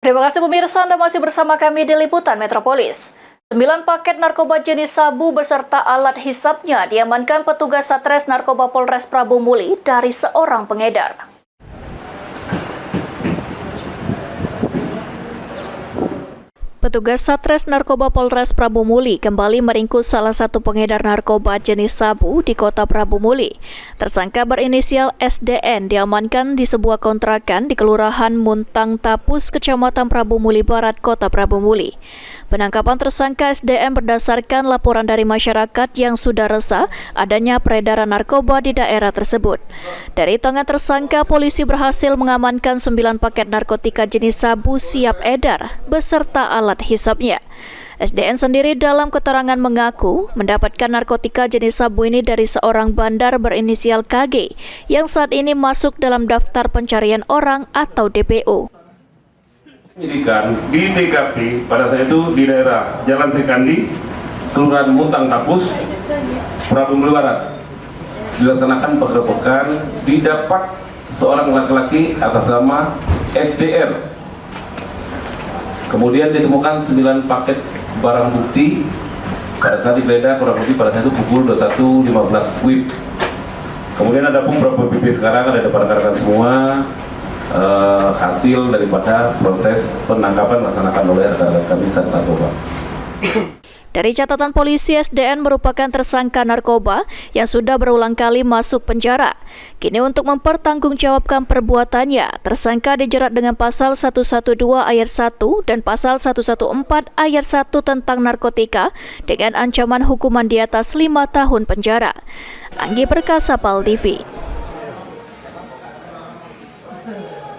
Terima kasih pemirsa, Anda masih bersama kami di Liputan Metropolis. 9 paket narkoba jenis sabu beserta alat hisapnya diamankan petugas Satres Narkoba Polres Prabu Muli dari seorang pengedar. Petugas Satres Narkoba Polres Prabu Muli kembali meringkus salah satu pengedar narkoba jenis sabu di kota Prabu Muli. Tersangka berinisial SDN diamankan di sebuah kontrakan di Kelurahan Muntang Tapus, Kecamatan Prabu Muli Barat, Kota Prabu Muli. Penangkapan tersangka SDN berdasarkan laporan dari masyarakat yang sudah resah adanya peredaran narkoba di daerah tersebut. Dari tangan tersangka, polisi berhasil mengamankan 9 paket narkotika jenis sabu siap edar beserta alat hisapnya. SDN sendiri dalam keterangan mengaku mendapatkan narkotika jenis sabu ini dari seorang bandar berinisial KG yang saat ini masuk dalam daftar pencarian orang atau DPO. Penyidikan di TKP pada saat itu di daerah Jalan Srikandi, Kelurahan Muntang Tapus, Prabu Muli Barat. Dilaksanakan penggerebekan, didapat seorang laki-laki atas nama SDR. Kemudian ditemukan 9 paket barang bukti pada saat digeledah, kurang lebih pada saat itu pukul 21.15 WIB. Kemudian ada pun beberapa BP sekarang ada depan rekan semua. Hasil daripada proses penangkapan dilaksanakan oleh kami Satres Narkoba. Dari catatan polisi, SDN merupakan tersangka narkoba yang sudah berulang kali masuk penjara. Kini untuk mempertanggungjawabkan perbuatannya, tersangka dijerat dengan pasal 112 ayat 1 dan pasal 114 ayat 1 tentang narkotika dengan ancaman hukuman di atas 5 tahun penjara. Anggi Perkasa, PAL TV.